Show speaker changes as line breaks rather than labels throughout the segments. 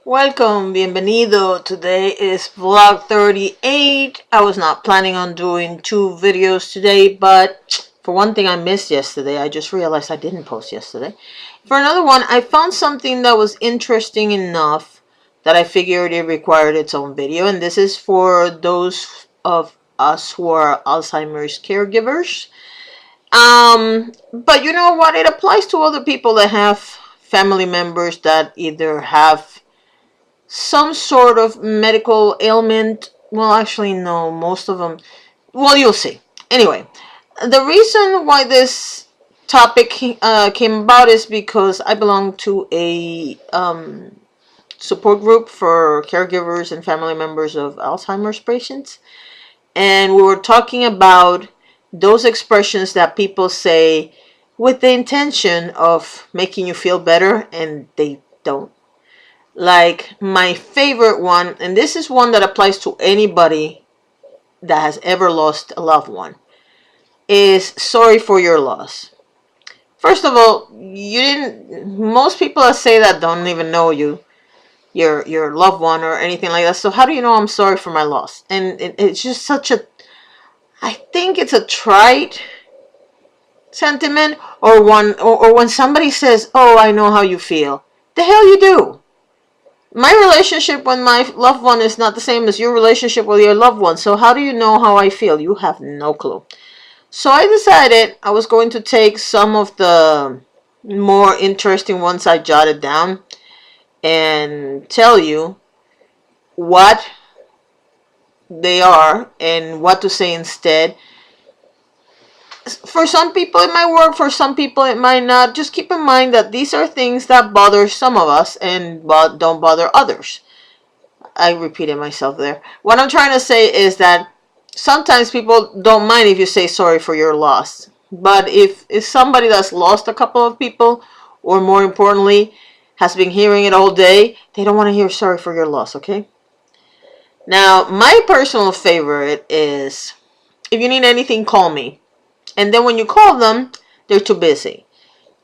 Welcome, bienvenido. Today is vlog 38. I was not planning on doing 2 videos today, but for one thing I missed yesterday. I just realized I didn't post yesterday. For another one, I found something that was interesting enough that I figured it required its own video, and this is for those of us who are Alzheimer's caregivers. But you know what? It applies to other people that have family members that either have some sort of medical ailment. Well, actually, no, most of them. Well, you'll see. Anyway, the reason why this topic came about is because I belong to a support group for caregivers and family members of Alzheimer's patients. And we were talking about those expressions that people say with the intention of making you feel better, and they don't. Like my favorite one, and this is one that applies to anybody that has ever lost a loved one, is sorry for your loss. First of all, most people that say that don't even know your loved one or anything like that. So how do you know I'm sorry for my loss? And it's just such a, I think it's a trite sentiment, or when somebody says, "Oh, I know how you feel." The hell you do. My relationship with my loved one is not the same as your relationship with your loved one. So how do you know how I feel? You have no clue. So I decided I was going to take some of the more interesting ones I jotted down and tell you what they are and what to say instead. For some people it might work, for some people it might not. Just keep in mind that these are things that bother some of us and don't bother others. I repeated myself there. What I'm trying to say is that sometimes people don't mind if you say sorry for your loss. But if it's somebody that's lost a couple of people, or more importantly, has been hearing it all day, they don't want to hear sorry for your loss, okay? Now, my personal favorite is, if you need anything, call me. And then when you call them, they're too busy.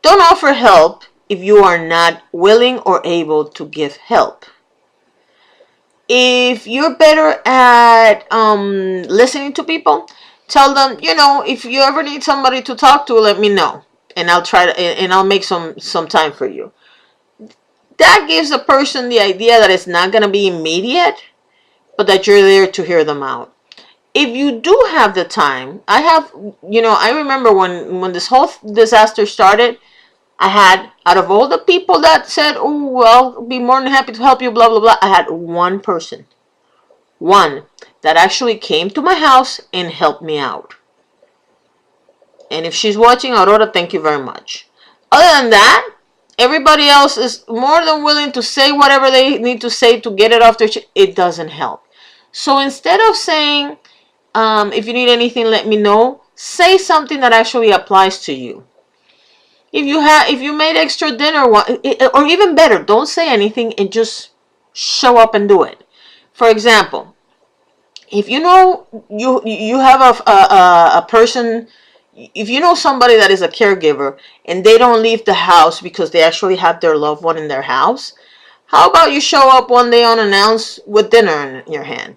Don't offer help if you are not willing or able to give help. If you're better at listening to people, tell them, if you ever need somebody to talk to, let me know, and I'll try to, and I'll make some time for you. That gives the person the idea that it's not going to be immediate, but that you're there to hear them out. If you do have the time, I remember when this whole disaster started, I had, out of all the people that said, "Oh, well, I'll be more than happy to help you, blah, blah, blah," I had one person, that actually came to my house and helped me out. And if she's watching, Aurora, thank you very much. Other than that, everybody else is more than willing to say whatever they need to say to get it off their chest. It doesn't help. So instead of saying, if you need anything, let me know, say something that actually applies to you. If you made extra dinner, or even better, don't say anything and just show up and do it. For example, if you know you have a person, if you know somebody that is a caregiver and they don't leave the house because they actually have their loved one in their house, how about you show up one day unannounced with dinner in your hand?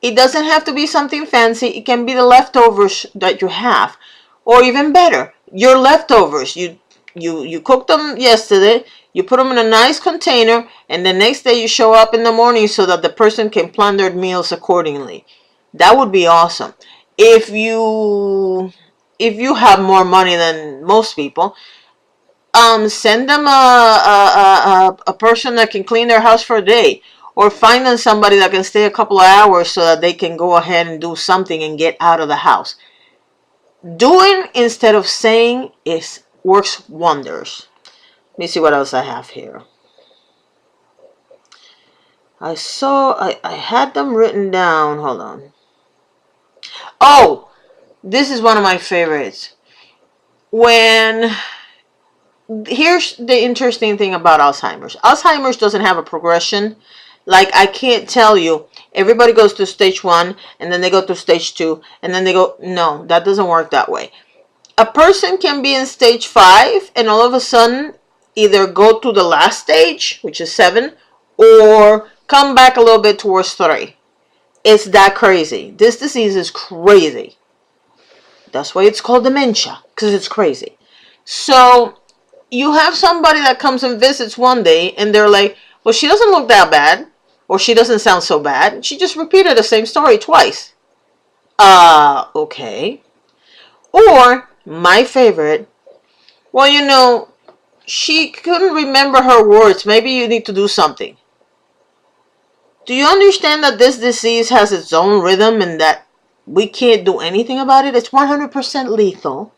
It doesn't have to be something fancy. It can be the leftovers that you have. Or even better, your leftovers. You cooked them yesterday, you put them in a nice container, and the next day you show up in the morning so that the person can plan their meals accordingly. That would be awesome. If you have more money than most people, send them a person that can clean their house for a day. Or find them somebody that can stay a couple of hours so that they can go ahead and do something and get out of the house. Doing instead of saying works wonders. Let me see what else I have here. I had them written down. Hold on. Oh, this is one of my favorites. Here's the interesting thing about Alzheimer's. Alzheimer's doesn't have a progression. Like, I can't tell you, everybody goes to stage 1, and then they go to stage 2, and then they go, no, that doesn't work that way. A person can be in stage 5, and all of a sudden, either go to the last stage, which is 7, or come back a little bit towards 3. It's that crazy. This disease is crazy. That's why it's called dementia, because it's crazy. So you have somebody that comes and visits one day and they're like, well, she doesn't look that bad, or she doesn't sound so bad. She just repeated the same story twice. Okay. Or, my favorite, well, she couldn't remember her words. Maybe you need to do something. Do you understand that this disease has its own rhythm and that we can't do anything about it? It's 100% lethal.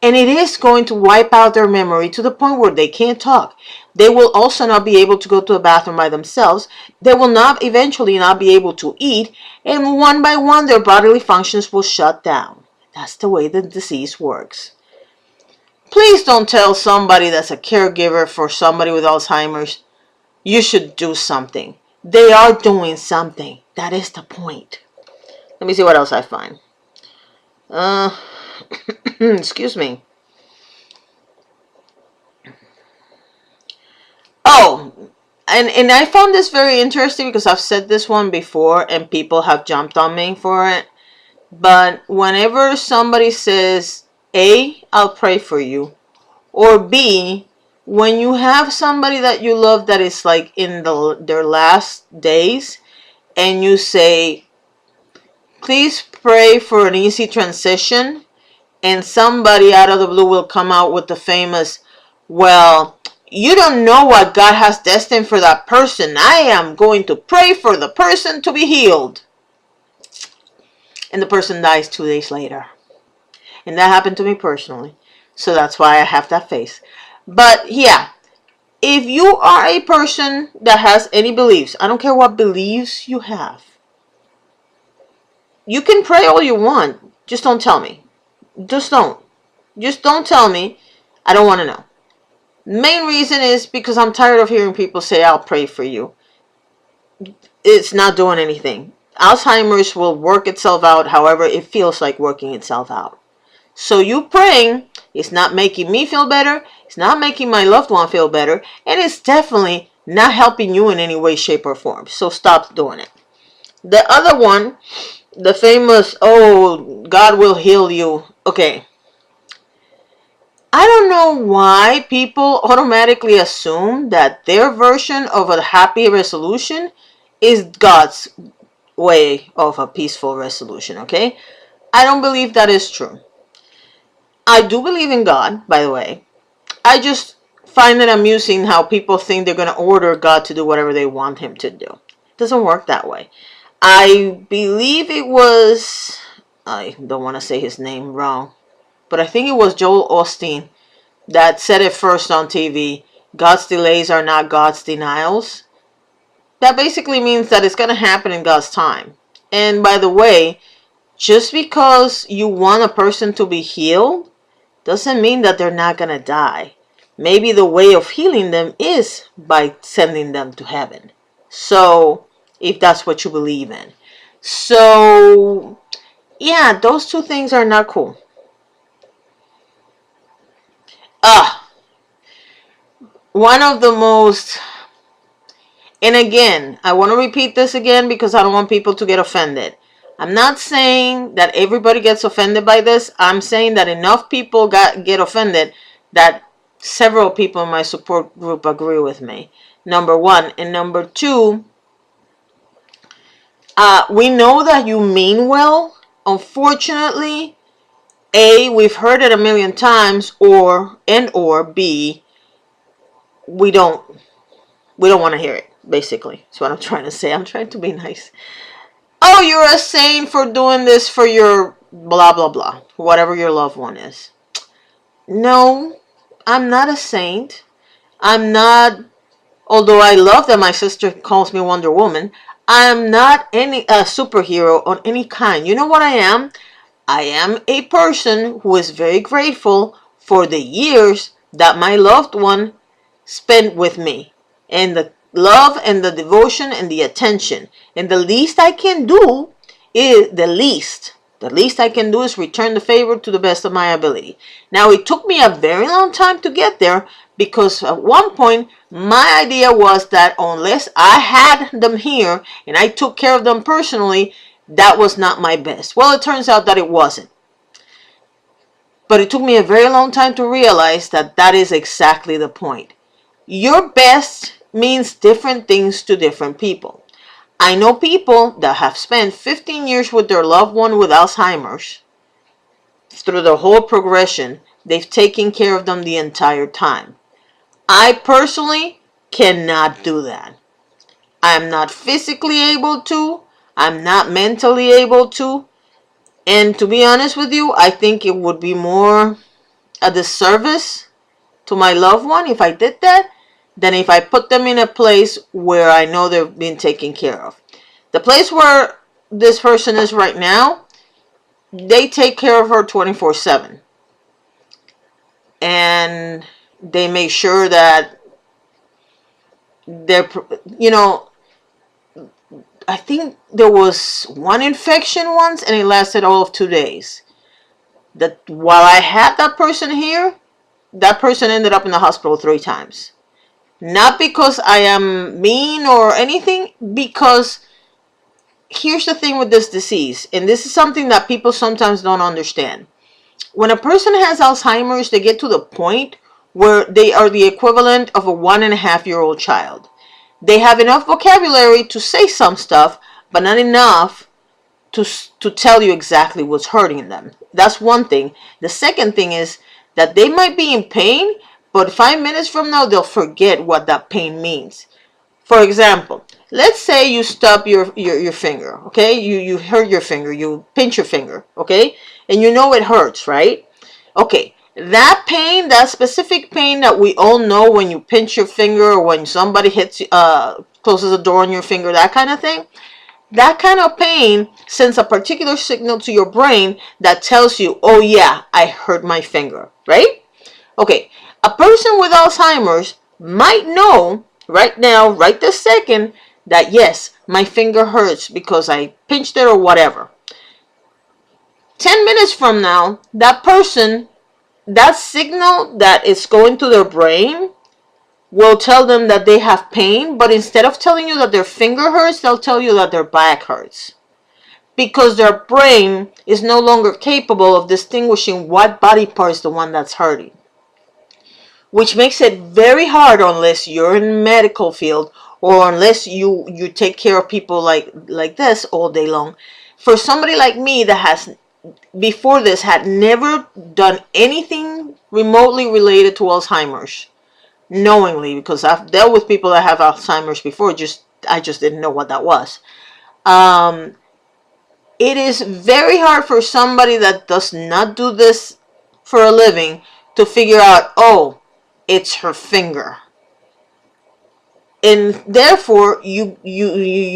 And it is going to wipe out their memory to the point where they can't talk. They will also not be able to go to the bathroom by themselves. They will eventually not be able to eat. And one by one, their bodily functions will shut down. That's the way the disease works. Please don't tell somebody that's a caregiver for somebody with Alzheimer's, you should do something. They are doing something. That is the point. Let me see what else I find. Excuse me. Oh, and I found this very interesting because I've said this one before and people have jumped on me for it. But whenever somebody says, A, I'll pray for you, or B, when you have somebody that you love that is like in their last days, and you say, please pray for an easy transition, and somebody out of the blue will come out with the famous, well, you don't know what God has destined for that person. I am going to pray for the person to be healed. And the person dies 2 days later. And that happened to me personally. So that's why I have that face. But yeah, if you are a person that has any beliefs, I don't care what beliefs you have, you can pray all you want. Just don't tell me. Just don't. Just don't tell me. I don't want to know. Main reason is because I'm tired of hearing people say, I'll pray for you. It's not doing anything. Alzheimer's will work itself out however it feels like working itself out. So you praying is not making me feel better. It's not making my loved one feel better. And it's definitely not helping you in any way, shape, or form. So stop doing it. The other one, the famous, oh, God will heal you. Okay. I don't know why people automatically assume that their version of a happy resolution is God's way of a peaceful resolution, okay? I don't believe that is true. I do believe in God, by the way. I just find it amusing how people think they're going to order God to do whatever they want him to do. It doesn't work that way. I believe it was, I don't want to say his name wrong, but I think it was Joel Osteen that said it first on TV. God's delays are not God's denials. That basically means that it's going to happen in God's time. And by the way, just because you want a person to be healed doesn't mean that they're not going to die. Maybe the way of healing them is by sending them to heaven. So, if that's what you believe in. So, yeah, those two things are not cool. One of the most, and again, I want to repeat this again because I don't want people to get offended. I'm not saying that everybody gets offended by this. I'm saying that enough people get offended that several people in my support group agree with me. Number one. And number two, we know that you mean well. Unfortunately, A, we've heard it a million times, or B, we don't want to hear it, basically. That's what I'm trying to say. I'm trying to be nice. Oh, you're a saint for doing this for your blah, blah, blah. Whatever your loved one is. No, I'm not a saint. I'm not, although I love that my sister calls me Wonder Woman, I am not a superhero on any kind. You know what I am? I am a person who is very grateful for the years that my loved one spent with me. And the love and the devotion and the attention. And the least I can do is the least I can do is return the favor to the best of my ability. Now, it took me a very long time to get there, because at one point my idea was that unless I had them here and I took care of them personally, that was not my best. Well, it turns out that it wasn't. But it took me a very long time to realize that that is exactly the point. Your best means different things to different people. I know people that have spent 15 years with their loved one with Alzheimer's. Through the whole progression, they've taken care of them the entire time. I personally cannot do that. I'm not physically able to. I'm not mentally able to. And to be honest with you, I think it would be more a disservice to my loved one if I did that than if I put them in a place where I know they're being taken care of. The place where this person is right now, they take care of her 24/7. And they make sure that they're, I think there was one infection once and it lasted all of 2 days. That while I had that person here, that person ended up in the hospital 3 times. Not because I am mean or anything, because here's the thing with this disease, and this is something that people sometimes don't understand. When a person has Alzheimer's, they get to the point where they are the equivalent of a 1.5-year-old child. They have enough vocabulary to say some stuff, but not enough to tell you exactly what's hurting them. That's one thing. The second thing is that they might be in pain, but 5 minutes from now, they'll forget what that pain means. For example, let's say you stub your finger, okay? You hurt your finger, you pinch your finger, okay? And you know it hurts, right? Okay, that pain, that specific pain that we all know when you pinch your finger or when somebody closes a door on your finger, that kind of thing, that kind of pain sends a particular signal to your brain that tells you, oh yeah, I hurt my finger, right? Okay, a person with Alzheimer's might know right now, right this second, that yes, my finger hurts because I pinched it or whatever. 10 minutes from now, that person, that signal that is going to their brain will tell them that they have pain, but instead of telling you that their finger hurts, they'll tell you that their back hurts. Because their brain is no longer capable of distinguishing what body part is the one that's hurting. Which makes it very hard unless you're in the medical field or unless you take care of people like this all day long. For somebody like me that has, before this, had never done anything remotely related to Alzheimer's, knowingly, because I've dealt with people that have Alzheimer's before, I just didn't know what that was. It is very hard for somebody that does not do this for a living to figure out, oh, it's her finger. And therefore, you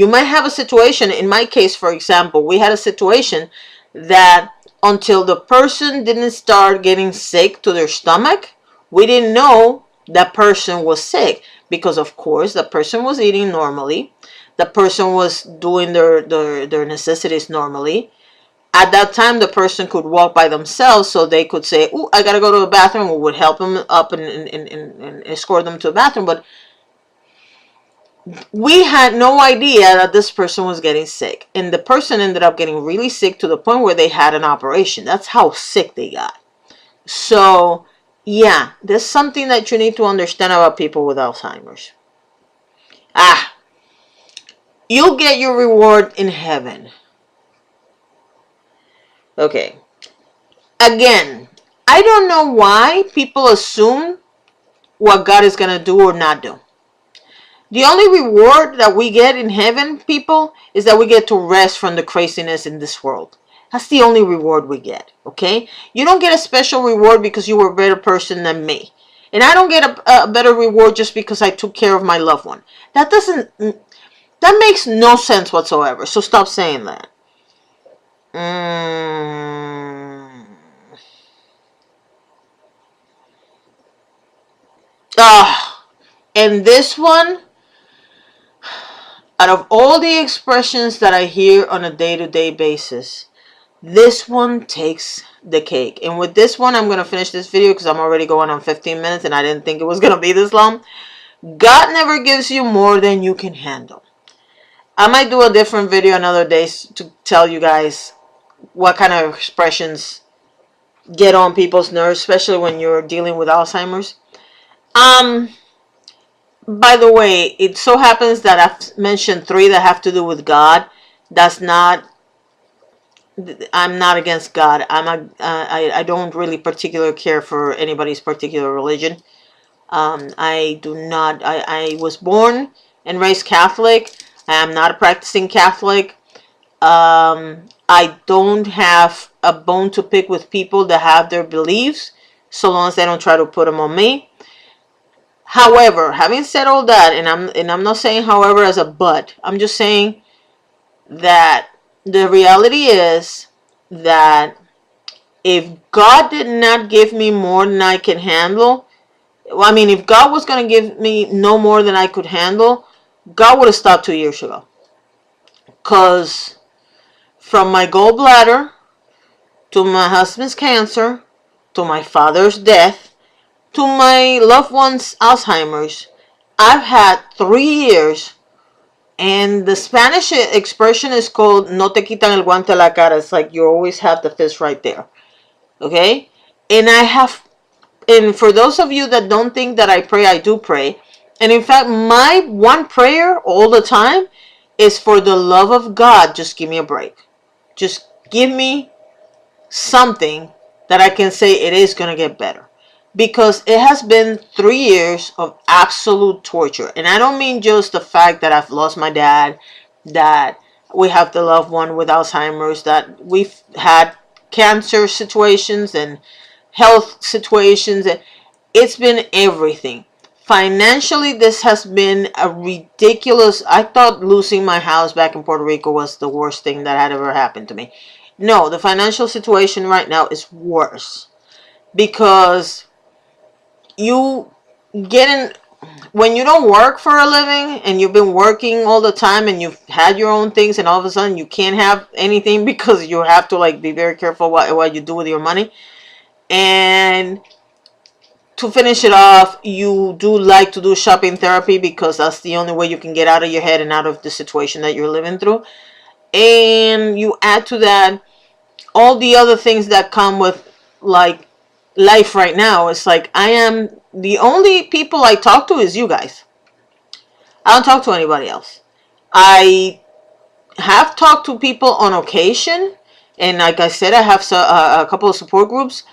might have a situation. In my case, for example, we had a situation that until the person didn't start getting sick to their stomach, we didn't know that person was sick, because of course the person was eating normally, the person was doing their necessities normally. At that time, the person could walk by themselves, so they could say, "Oh, I gotta go to the bathroom." We would help them up and escort them to the bathroom. But we had no idea that this person was getting sick, and the person ended up getting really sick to the point where they had an operation. That's how sick they got. So yeah, there's something that you need to understand about people with Alzheimer's. You'll get your reward in heaven. Okay. Again, I don't know why people assume what God is going to do or not do. The only reward that we get in heaven, people, is that we get to rest from the craziness in this world. That's the only reward we get, okay? You don't get a special reward because you were a better person than me. And I don't get a better reward just because I took care of my loved one. That makes no sense whatsoever. So stop saying that. And this one, out of all the expressions that I hear on a day-to-day basis, this one takes the cake. And with this one, I'm going to finish this video because I'm already going on 15 minutes and I didn't think it was going to be this long. God never gives you more than you can handle. I might do a different video another day to tell you guys what kind of expressions get on people's nerves, especially when you're dealing with Alzheimer's. By the way, it so happens that I've mentioned 3 that have to do with God. That's not, I'm not against God. I don't really particularly care for anybody's particular religion. I do not, I was born and raised Catholic. I am not a practicing Catholic. I don't have a bone to pick with people that have their beliefs, so long as they don't try to put them on me. However, having said all that, and I'm not saying however as a but, I'm just saying that the reality is that if God did not give me more than I can handle, I mean, if God was going to give me no more than I could handle, God would have stopped 2 years ago. Because from my gallbladder to my husband's cancer to my father's death to my loved one's Alzheimer's, I've had 3 years. And the Spanish expression is called no te quitan el guante a la cara. It's like you always have the fist right there. Okay? And I have, and for those of you that don't think that I pray, I do pray. And in fact, my one prayer all the time is, for the love of God, just give me a break. Just give me something that I can say it is going to get better. Because it has been 3 years of absolute torture. And I don't mean just the fact that I've lost my dad, that we have the loved one with Alzheimer's, that we've had cancer situations and health situations. And it's been everything. Financially, this has been a ridiculous. I thought losing my house back in Puerto Rico was the worst thing that had ever happened to me. No, the financial situation right now is worse. Because you get in, when you don't work for a living and you've been working all the time and you've had your own things, and all of a sudden you can't have anything because you have to like be very careful what you do with your money. And to finish it off, you do like to do shopping therapy because that's the only way you can get out of your head and out of the situation that you're living through. And you add to that all the other things that come with like life right now. It's like I am the only people I talk to is you guys. I don't talk to anybody else. I have talked to people on occasion, and like I said, I have a couple of support groups,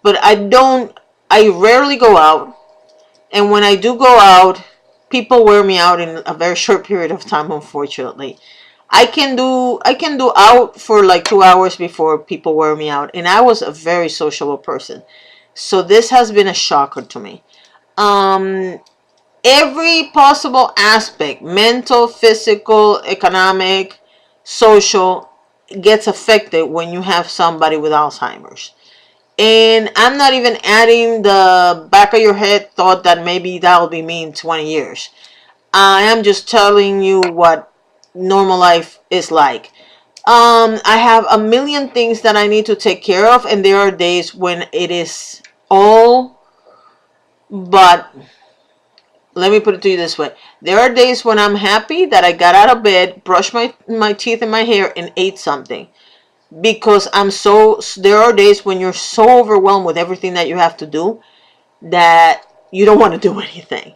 but I rarely go out. And when I do go out, people wear me out in a very short period of time, unfortunately. I can do out for like 2 hours before people wear me out, and I was a very sociable person. So this has been a shocker to me. Every possible aspect, mental, physical, economic, social, gets affected when you have somebody with Alzheimer's. And I'm not even adding the back of your head thought that maybe that'll be me in 20 years. I am just telling you what normal life is like. I have a million things that I need to take care of, and there are days when it is all but, let me put it to you this way. There are days when I'm happy that I got out of bed, brushed my teeth and my hair, and ate something. Because there are days when you're so overwhelmed with everything that you have to do that you don't want to do anything.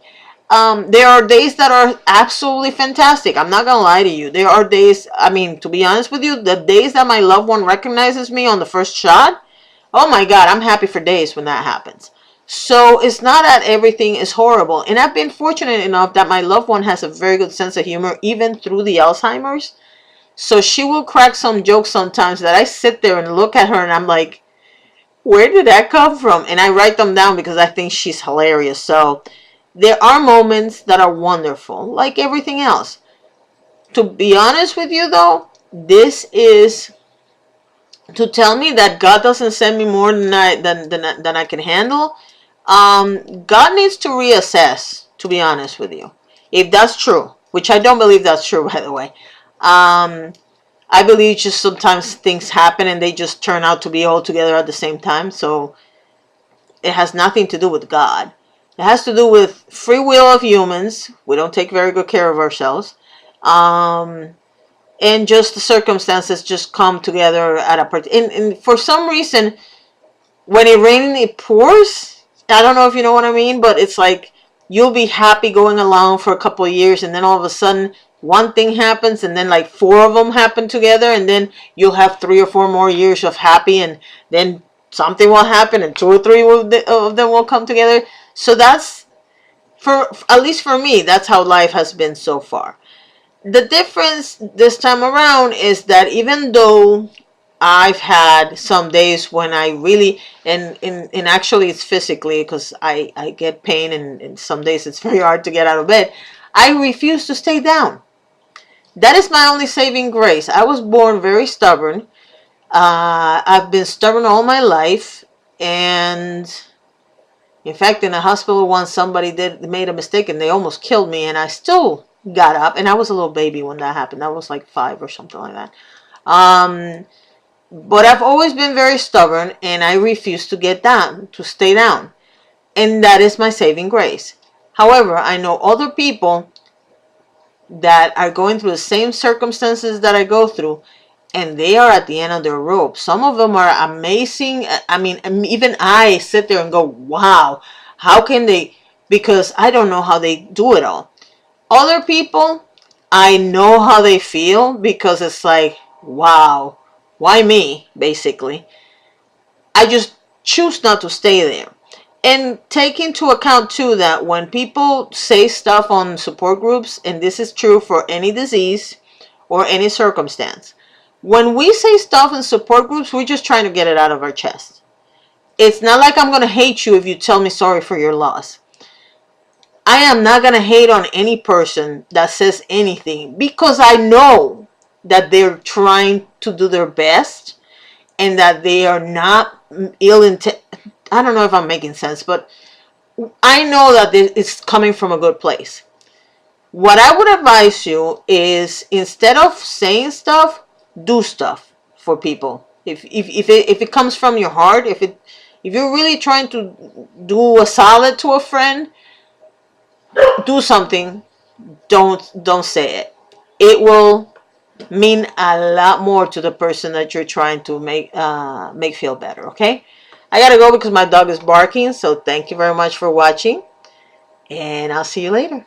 There are days that are absolutely fantastic. I'm not going to lie to you. There are days, I mean, to be honest with you, the days that my loved one recognizes me on the first shot, oh my God, I'm happy for days when that happens. So it's not that everything is horrible. And I've been fortunate enough that my loved one has a very good sense of humor, even through the Alzheimer's. So she will crack some jokes sometimes that I sit there and look at her and I'm like, where did that come from? And I write them down because I think she's hilarious. So there are moments that are wonderful, like everything else. To be honest with you though, this is to tell me that God doesn't send me more than I can handle. God needs to reassess, to be honest with you. If that's true, which I don't believe that's true, by the way. I believe just sometimes things happen and they just turn out to be all together at the same time. So it has nothing to do with God. It has to do with free will of humans. We don't take very good care of ourselves. Um, and just the circumstances just come together at a part. And for some reason, when it rains, it pours. I don't know if you know what I mean, but it's like you'll be happy going along for a couple of years, and then all of a sudden one thing happens, and then like four of them happen together, and then you'll have 3 or 4 more years of happy, and then something will happen, and 2 or 3 of them will come together. So that's, for at least for me, that's how life has been so far. The difference this time around is that even though I've had some days when I really, and actually it's physically, because I get pain, and some days it's very hard to get out of bed, I refuse to stay down. That is my only saving grace. I was born very stubborn. I've been stubborn all my life, and in fact, in a hospital once, somebody made a mistake and they almost killed me, and I still got up, and I was a little baby when that happened. I was like 5 or something like that. But I've always been very stubborn, and I refuse to get down, to stay down. And that is my saving grace. However, I know other people that are going through the same circumstances that I go through, and they are at the end of their rope. Some of them are amazing. I mean, even I sit there and go, wow, how can they? Because I don't know how they do it all. Other people, I know how they feel, because it's like, wow, why me, basically. I just choose not to stay there. And take into account too that when people say stuff on support groups, and this is true for any disease or any circumstance, when we say stuff in support groups, we're just trying to get it out of our chest. It's not like I'm going to hate you if you tell me sorry for your loss. I am not going to hate on any person that says anything, because I know that they're trying to do their best, and that they are not ill intent. I don't know if I'm making sense, but I know that it's coming from a good place. What I would advise you is, instead of saying stuff, do stuff for people. If it comes from your heart, if you're really trying to do a solid to a friend, do something. Don't say it. It will mean a lot more to the person that you're trying to make feel better. Okay, I gotta go because my dog is barking. So thank you very much for watching, and I'll see you later.